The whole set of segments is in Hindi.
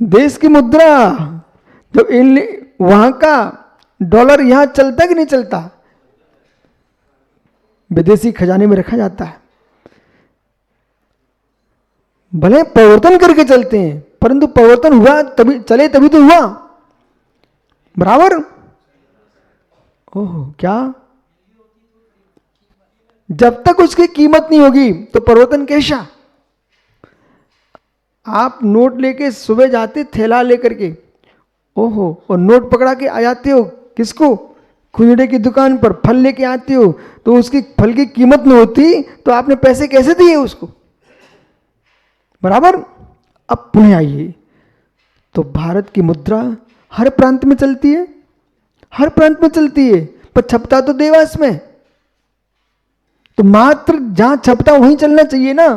देश की मुद्रा, तो इन वहां का डॉलर यहां चलता कि नहीं चलता, विदेशी खजाने में रखा जाता है। भले परिवर्तन करके चलते हैं, परंतु परिवर्तन हुआ तभी चले, तभी तो हुआ, बराबर। ओह क्या, जब तक उसकी कीमत नहीं होगी तो परिवर्तन कैसा। आप नोट लेके सुबह जाते थैला लेकर के, ओहो, और नोट पकड़ा के आ जाते हो किसको, खुजड़े की दुकान पर फल लेके आते हो, तो उसकी फल की कीमत नहीं होती तो आपने पैसे कैसे दिए उसको, बराबर। अब पुनः आइए, तो भारत की मुद्रा हर प्रांत में चलती है, हर प्रांत में चलती है, पर छपता तो देवास में, तो मात्र जहां छपता वहीं चलना चाहिए ना।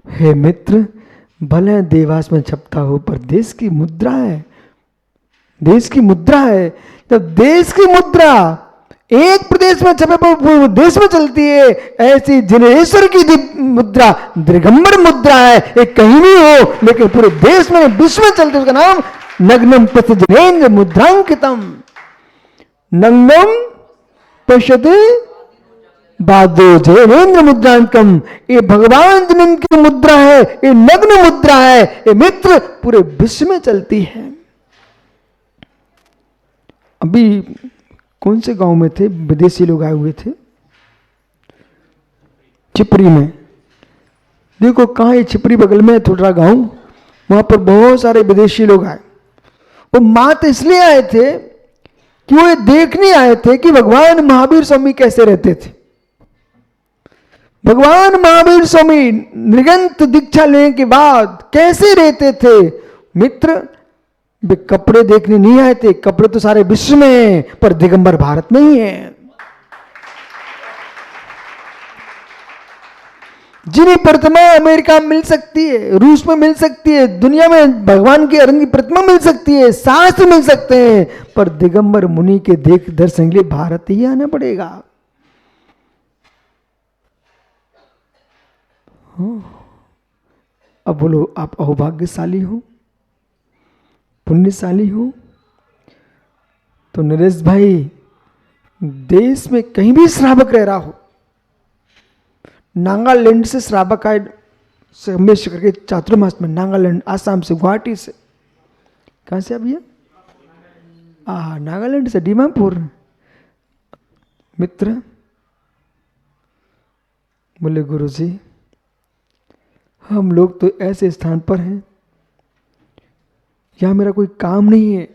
हे मित्र, भले देवास में छपता हो, पर देश की मुद्रा है, देश की मुद्रा है। जब देश की मुद्रा एक प्रदेश में छपे पर पूरे देश में चलती है, ऐसी जिनेश्वर की मुद्रा दिगंबर मुद्रा है, एक कहीं नहीं हो लेकिन पूरे देश में विश्व में चलती है, उसका नाम नग्नम पश्यति जिनेन्द्र मुद्रांकितम, नग्नम पश्यति बादो जिनेन्द्र मुद्रांकम। ये भगवान जिनेन्द्र की मुद्रा है, ये नग्न मुद्रा है, ये मित्र पूरे विश्व में चलती है। अभी कौन से गांव में थे, विदेशी लोग आए हुए थे, छिपरी में, देखो कहाँ, ये छिपरी बगल में थोड़ा गांव, वहां पर बहुत सारे विदेशी लोग आए। वो मात्र इसलिए आए थे कि वो ये देखने आए थे कि भगवान महावीर स्वामी कैसे रहते थे। भगवान महावीर स्वामी नृगंत दीक्षा लेने के बाद कैसे रहते थे मित्र। वे कपड़े देखने नहीं आए थे, कपड़े तो सारे विश्व में हैं, पर दिगंबर भारत में ही है। जिन्हें प्रतिमा अमेरिका में मिल सकती है, रूस में मिल सकती है, दुनिया में भगवान की अरंगी प्रतिमा मिल सकती है, शास्त्र मिल सकते हैं, पर दिगंबर मुनि के देख दर्शन के लिए भारत ही आना पड़ेगा। अब बोलो, आप अहोभाग्यशाली हो, पुण्यशाली हो। तो नरेश भाई, देश में कहीं भी श्रावक रह रहा हो, नागालैंड से श्रावक आए हमेशा करके चातुर्मास में, नागालैंड, आसाम से, गुवाहाटी से, कहाँ से अब ये नागालैंड से दीमापुर मित्र बोले, गुरु जी हम लोग तो ऐसे स्थान पर हैं, यहां मेरा कोई काम नहीं है,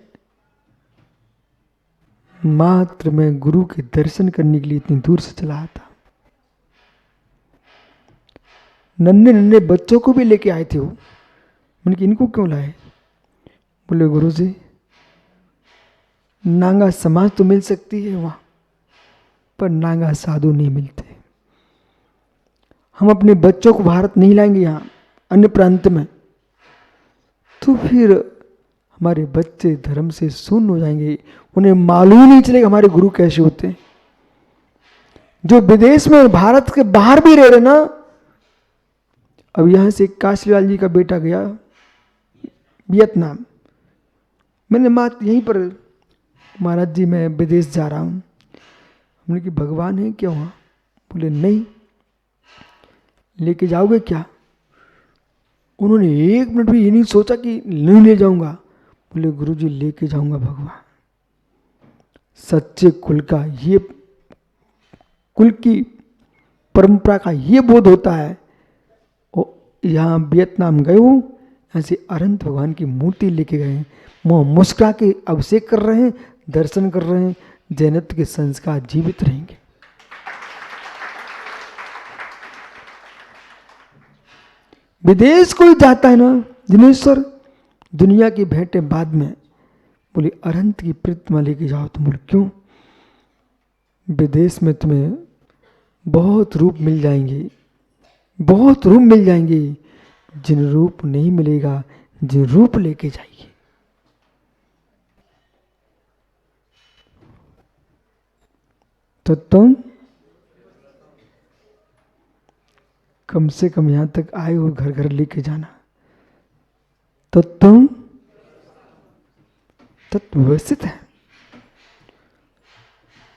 मात्र मैं गुरु के दर्शन करने के लिए इतनी दूर से चला आता। नन्हे नन्हे बच्चों को भी लेके आए थे वो। मैंने कि इनको क्यों लाए? बोले गुरु जी नागा समाज तो मिल सकती है वहां, पर नागा साधु नहीं मिलते। हम अपने बच्चों को भारत नहीं लाएंगे यहाँ अन्य प्रांत में, तो फिर हमारे बच्चे धर्म से शून्य हो जाएंगे, उन्हें मालूम नहीं चलेगा हमारे गुरु कैसे होते हैं। जो विदेश में भारत के बाहर भी रह रहे ना, अब यहां से काशीलाल जी का बेटा गया वियतनाम, मैंने बात यहीं पर, महाराज जी मैं विदेश जा रहा हूं। हमने कि भगवान है क्या वहां? बोले नहीं। लेके जाओगे क्या? उन्होंने एक मिनट भी ये नहीं सोचा कि नहीं ले जाऊंगा। बोले गुरु जी लेके जाऊंगा भगवान। सच्चे कुल का ये, कुल की परंपरा का ये बोध होता है। यहाँ वियतनाम गए हो, यहाँ से अनंत भगवान की मूर्ति लेके गए हैं, मुँह मुस्कुरा के अभिषेक कर रहे हैं, दर्शन कर रहे हैं, जैनत्व के संस्कार जीवित रहेंगे। विदेश कोई जाता है ना जिनेश्वर, दुनिया की भेंटें बाद में, बोले अनंत की प्रतिमा लेके जाओ। तुम बोले क्यों? विदेश में तुम्हें बहुत रूप मिल जाएंगे, बहुत रूप मिल जाएंगे, जिन रूप नहीं मिलेगा, जिन रूप लेके जाइए। तो तुम कम से कम यहां तक आए हो, घर घर लेके जाना। तो तुम तत्व व्यवस्थित है।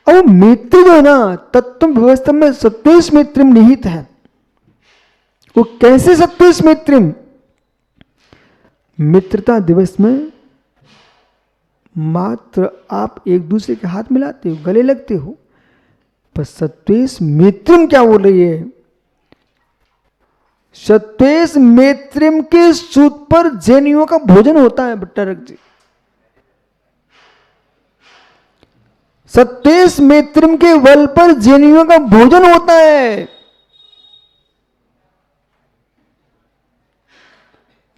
और मित्र जो है ना, तत्व व्यवस्था में सत्वेश मित्रम निहित है। वो कैसे सत्वेश मित्रम? मित्रता दिवस में मात्र आप एक दूसरे के हाथ मिलाते हो, गले लगते हो, पर सत्वेश मित्रम क्या बोल रही है? सत्वेश मित्रम के सूत पर जैनियों का भोजन होता है भट्टारक जी। सत्वेश मित्रम के बल पर जैनियों का भोजन होता है।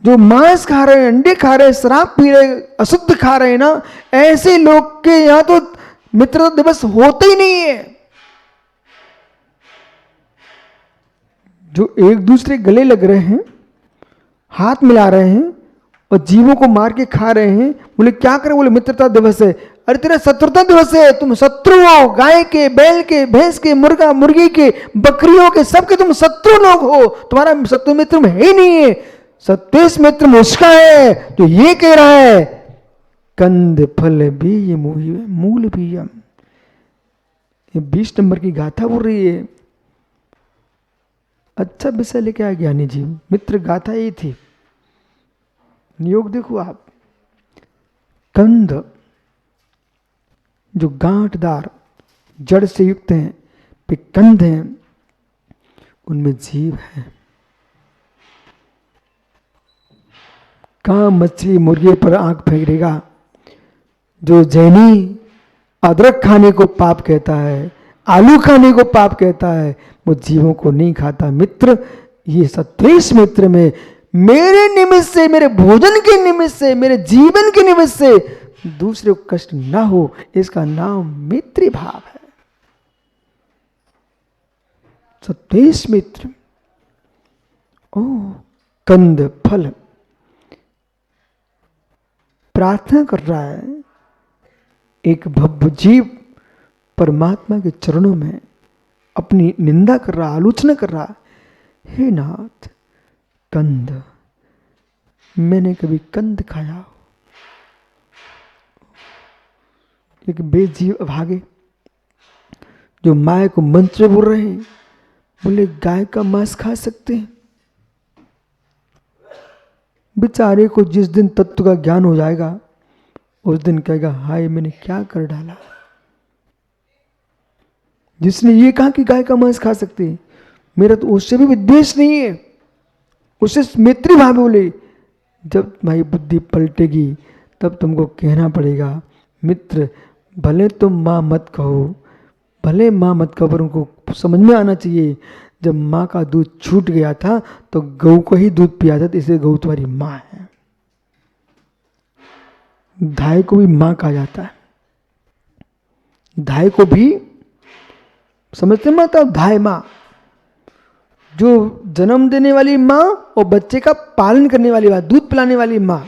जो मांस खा रहे हैं, अंडे खा रहे हैं, शराब पी रहे हैं, अशुद्ध खा रहे हैं ना, ऐसे लोग के यहां तो मित्रता दिवस होते ही नहीं है। जो एक दूसरे गले लग रहे हैं, हाथ मिला रहे हैं और जीवों को मार के खा रहे हैं, बोले क्या करें? बोले मित्रता दिवस है। अरे तेरा शत्रुता दिवस है, तुम शत्रु हो। गाय के, बैल के, भैंस के, मुर्गा मुर्गी के, बकरियों के, सबके तुम शत्रु लोग हो। तुम्हारा शत्रु मित्र है ही नहीं है। सत्वेश मित्र उसका है जो ये कह रहा है कंद फल भी ये मूल भी। ये 20 नंबर की गाथा बोल रही है। अच्छा विषय लेके आए ज्ञानी जी। मित्र गाथा यही थी। नियोग देखो आप, कंद जो गांठदार जड़ से युक्त हैं, पे कंद हैं, उनमें जीव है। कहां मछली मुर्गे पर आंख फेंकेगा? जो जैनी अदरक खाने को पाप कहता है, आलू खाने को पाप कहता है, वो जीवों को नहीं खाता। मित्र, ये सत्वेश मित्र में मेरे निमित्त से, मेरे भोजन के निमित्त से, मेरे जीवन के निमित्त से दूसरे को कष्ट ना हो, इसका नाम मित्र भाव है। सत्वेश मित्र। ओ कंद फल प्रार्थना कर रहा है एक भव्य जीव परमात्मा के चरणों में अपनी निंदा कर रहा, आलोचना कर रहा। हे नाथ, कंद, मैंने कभी कंद खाया? एक बेजीव अभागे जो माया को मंत्र बोल रहे हैं, बोले गाय का मांस खा सकते हैं। बेचारे को जिस दिन तत्व का ज्ञान हो जाएगा, उस दिन कहेगा हाय मैंने क्या कर डाला। जिसने ये कहा कि गाय का मांस खा सकते हैं, मेरा तो उससे भी विद्वेष नहीं है, उससे मैत्री भाव। बोले जब तुम्हारी बुद्धि पलटेगी तब तुमको कहना पड़ेगा मित्र, भले तुम माँ मत कहो, भले माँ मत कहो, पर उनको समझ में आना चाहिए जब माँ का दूध छूट गया था तो गऊ को ही दूध पिया था, तो इसलिए गऊ तुम्हारी माँ है। धाय को भी माँ कहा जाता है। धाय को भी समझते माता, धाय माँ जो जन्म देने वाली माँ और बच्चे का पालन करने वाली माँ, दूध पिलाने वाली माँ।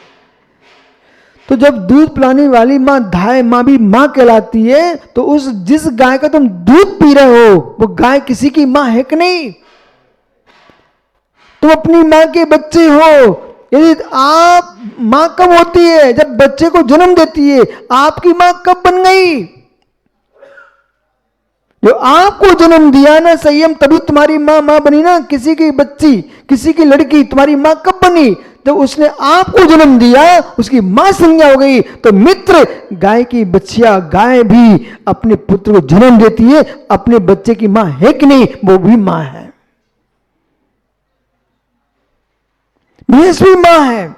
तो जब दूध पिलाने वाली माँ धाय माँ भी माँ कहलाती है, तो उस जिस गाय का तुम दूध पी रहे हो वो गाय किसी की माँ है कि नहीं? तुम अपनी माँ के बच्चे हो। यदि आप माँ कब होती है? जब बच्चे को जन्म देती है। आपकी माँ कब बन गई? जो आपको जन्म दिया ना संयम, तभी तुम्हारी माँ माँ बनी ना। किसी की बच्ची, किसी की लड़की तुम्हारी माँ कब बनी? जब उसने आपको जन्म दिया, उसकी मां संज्ञा हो गई। तो मित्र, गाय की बच्चिया, गाय भी अपने पुत्र को जन्म देती है, अपने बच्चे की मां है कि नहीं? वो भी मां है। भैंस भी मां है,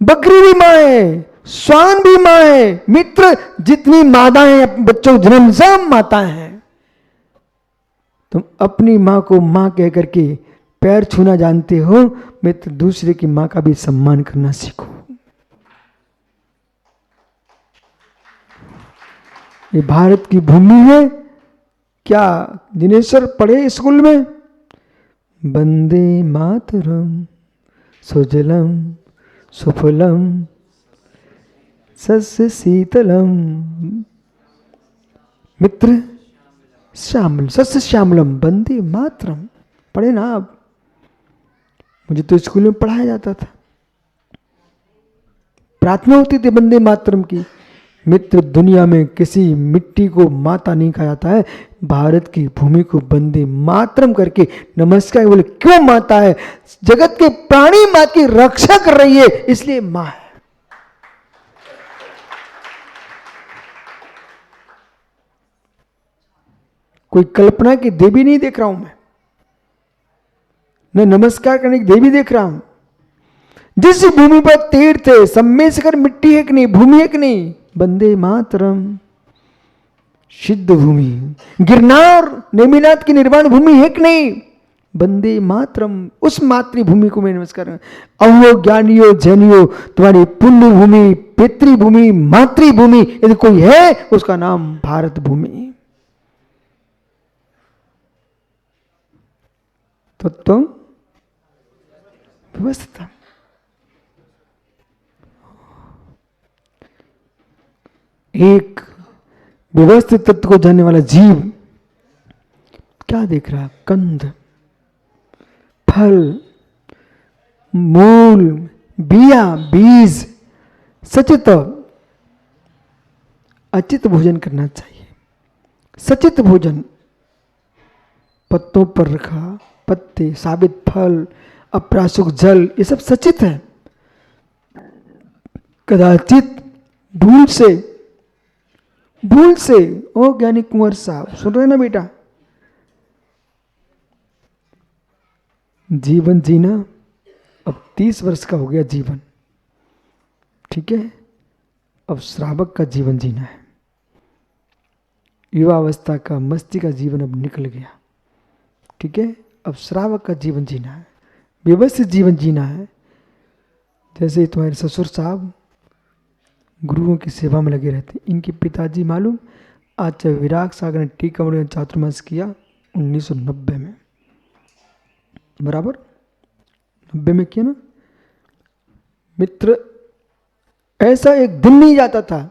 बकरी भी मां है, श्वान भी मां है। मित्र, जितनी माताएं हैं बच्चों को जन्म, सब माता हैं। तुम अपनी मां को मां कह करके पैर छूना जानते हो, मित्र दूसरे की मां का भी सम्मान करना सीखो। ये भारत की भूमि है। क्या दिनेश्वर पढ़े स्कूल में? वंदे मातरम सुजलम सुफलम सस्य शीतलम। मित्र श्यामल, सस्य श्यामलम, वंदे मातरम। पढ़े ना आप? मुझे तो स्कूल में पढ़ाया जाता था। प्रार्थना होती थी वंदे मातरम की। मित्र, दुनिया में किसी मिट्टी को माता नहीं कहा जाता है, भारत की भूमि को वंदे मातरम करके नमस्कार बोले। क्यों माता है? जगत के प्राणी माँ की रक्षा कर रही है, इसलिए माँ है। कोई कल्पना की देवी नहीं देख रहा हूं मैं, न नमस्कार करने की देवी देख रहा हूं। जिस भूमि पर तीर्थ है, सब में से कर मिट्टी है कि नहीं, भूमि है कि नहीं, वंदे मातरम। सिद्ध भूमि, गिरनार नेमिनाथ की निर्वाण भूमि है कि नहीं, वंदे मातरम। उस मातृभूमि को मैं नमस्कार कर। अहो ज्ञानियों जैनियों, तुम्हारी पुण्य भूमि, पितृभूमि, मातृभूमि यदि कोई है, उसका नाम भारत भूमि। तत्व व्यवस्था। एक व्यवस्थित तत्व को जानने वाला जीव क्या देख रहा? कंद, फल, मूल, बिया, बीज, सचित अचित भोजन करना चाहिए। सचित भोजन, पत्तों पर रखा पत्ते, साबित फल, अप्रासुक जल, ये सब सचित है। कदाचित भूल से, ओ ज्ञानी कुंवर साहब सुन रहे ना बेटा, जीवन जीना, अब 30 वर्ष का हो गया जीवन, ठीक है, अब श्रावक का जीवन जीना है। युवावस्था का मस्ती का जीवन अब निकल गया, ठीक है, अब श्रावक का जीवन जीना है, व्यवस्थित जीवन जीना है। जैसे तुम्हारे ससुर साहब गुरुओं की सेवा में लगे रहते। इनके पिताजी मालूम, आचार्य विराग सागर ने टीकामणि चातुर्मास किया 1990 में, बराबर 90 में किया ना। मित्र, ऐसा एक दिन नहीं जाता था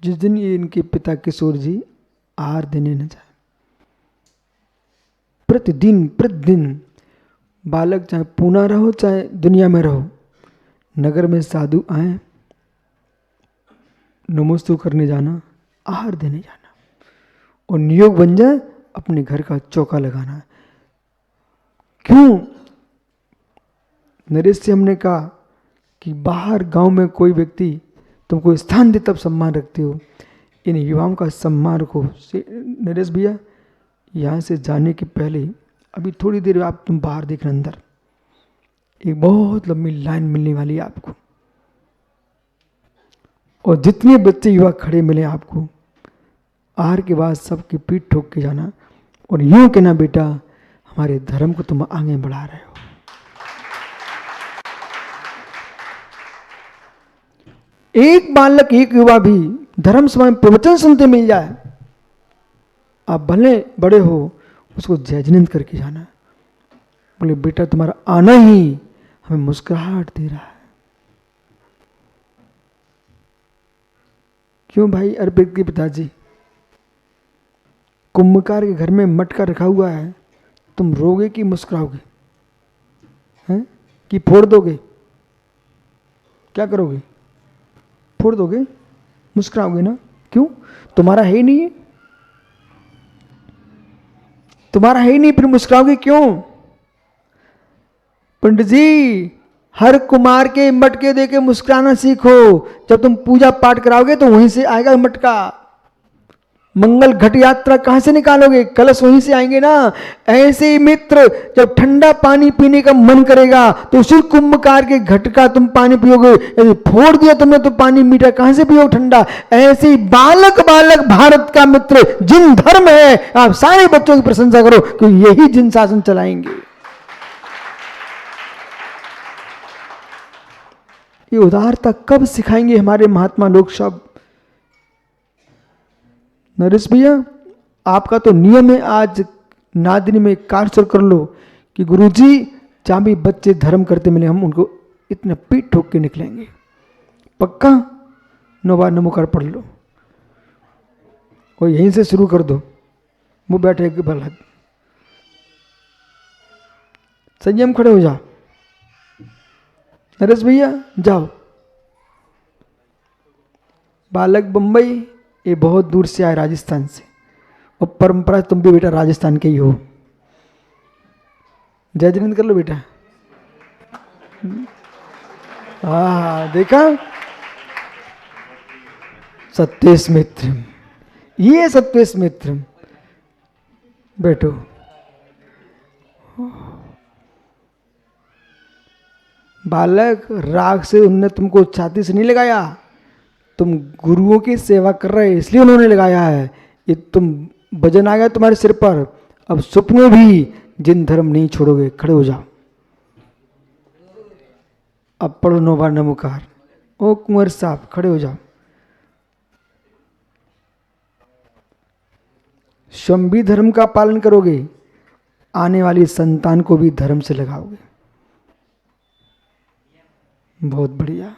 जिस दिन ये इनके पिता किशोर जी आहार देने न जाए। प्रतिदिन बालक चाहे पूना रहो चाहे दुनिया में रहो, नगर में साधु आए, नमोस्तु करने जाना, आहार देने जाना, और नियोग बन जाए अपने घर का चौका लगाना। क्यों? नरेश से हमने कहा कि बाहर गांव में कोई व्यक्ति तुमको स्थान दे तब सम्मान रखते हो, इन युवाओं का सम्मान को। नरेश भैया, यहाँ से जाने के पहले अभी थोड़ी देर आप तुम बाहर देखना, अंदर एक बहुत लंबी लाइन मिलने वाली है आपको, और जितने बच्चे युवा खड़े मिले आपको, आहार के बाद सबकी पीठ ठोक के जाना और यूं कहना, बेटा हमारे धर्म को तुम आगे बढ़ा रहे हो। एक बालक, एक युवा भी धर्म सभा में प्रवचन सुनते मिल जाए, आप भले बड़े हो, उसको जयजनंद करके जाना। बोले बेटा तुम्हारा आना ही हमें मुस्कुराहट दे रहा है। क्यों भाई अर्पित के पिताजी, कुंभकार के घर में मटका रखा हुआ है, तुम रोगे कि मुस्कुराओगे? हैं कि फोड़ दोगे? क्या करोगे? फोड़ दोगे? मुस्कुराओगे ना? क्यों? तुम्हारा है ही नहीं है, तुम्हारा है ही नहीं, फिर मुस्कुराओगे क्यों? पंडित जी, हर कुमार के मटके देके मुस्कुराना सीखो। जब तुम पूजा पाठ कराओगे तो वहीं से आएगा मटका। मंगल घट यात्रा कहां से निकालोगे? कलश वहीं से आएंगे ना। ऐसे ही मित्र, जब ठंडा पानी पीने का मन करेगा तो उसी कुंभकार के घट का तुम पानी पियोगे। यदि फोड़ दिया तुमने तो पानी मीठा कहां से पियोगे ठंडा? ऐसे ही बालक भारत का मित्र जिन धर्म है, आप सारे बच्चों की प्रशंसा करो कि यही जिन शासन चलाएंगे। ये उदारता कब सिखाएंगे हमारे महात्मा लोग सब? नरेश भैया, आपका तो नियम है, आज नादिनी में कार्य कर लो कि गुरुजी जहां भी बच्चे धर्म करते मिले हम उनको इतना पीठ ठोक के निकलेंगे। पक्का? 9 बार नमोकार पढ़ लो और यहीं से शुरू कर दो। मुंह बैठे के भला संयम खड़े हो जा। नरेश भैया जाओ, बालक बम्बई, ये बहुत दूर से आए राजस्थान से, और परंपरा तुम भी बेटा राजस्थान के ही हो। जय जिनेंद्र कर लो बेटा। हाँ देखा, सत्येश मित्र, ये सत्येश मित्र। बैठो। बालक, राग से उनने तुमको छाती से नहीं लगाया, तुम गुरुओं की सेवा कर रहे इसलिए उन्होंने लगाया है। ये तुम वजन आ गया तुम्हारे सिर पर, अब स्वप्न भी जिन धर्म नहीं छोड़ोगे। खड़े हो जाओ, अब पढ़ो 9 बार नमोकार। ओ कुंवर साहब खड़े हो जाओ। स्वयं भी धर्म का पालन करोगे, आने वाली संतान को भी धर्म से लगाओगे। बहुत बढ़िया,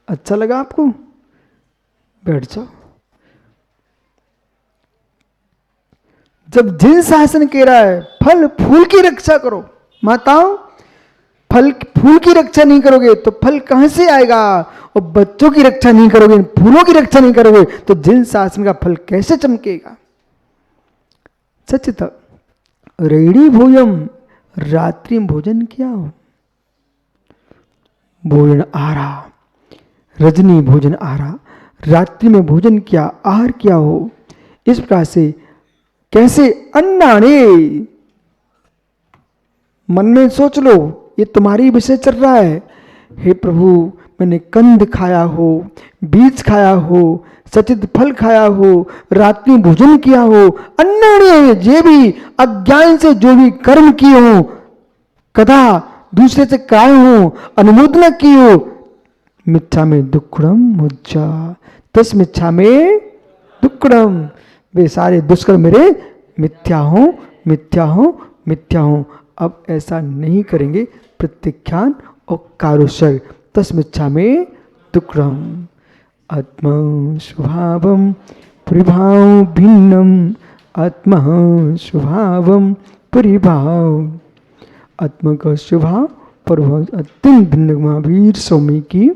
अच्छा लगा आपको? बैठ जाओ। जब जिन शासन कह रहा है फल फूल की रक्षा करो, माताओं फल फूल की रक्षा नहीं करोगे तो फल कहां से आएगा? और बच्चों की रक्षा नहीं करोगे, फूलों की रक्षा नहीं करोगे तो जिन शासन का फल कैसे चमकेगा? सच था। रेडी भोजन, रात्रि भोजन क्या हो? भोजन आ रहा, रजनी भोजन आ रहा, रात्रि में भोजन क्या, आहार क्या हो? इस प्रकार से कैसे अन्नाने, मन में सोच लो, ये तुम्हारी विषय चल रहा है। हे प्रभु, मैंने कंद खाया हो, बीज खाया हो, सचित फल खाया हो, रात्रि भोजन किया हो, अन्नाने जे भी अज्ञान से जो भी कर्म किए हो, कदा दूसरे से काय हो, अनुमोदना की हो, मिथ्या में दुक्कड़म मुज्जा, तस मिथ्या में दुक्कड़म, वे सारे दुष्कर्म मेरे मिथ्या हो, मिथ्या हो, मिथ्या हो। अब ऐसा नहीं करेंगे। प्रत्याख्यान और कारुष्य, तस मिथ्या में दुक्कड़म। आत्मा स्वभावम परिभाव भिन्नम, आत्मा स्वभावम परिभाव, आत्मा का स्वभाव पर अत्यंत भिन्न महावीर स्वामी की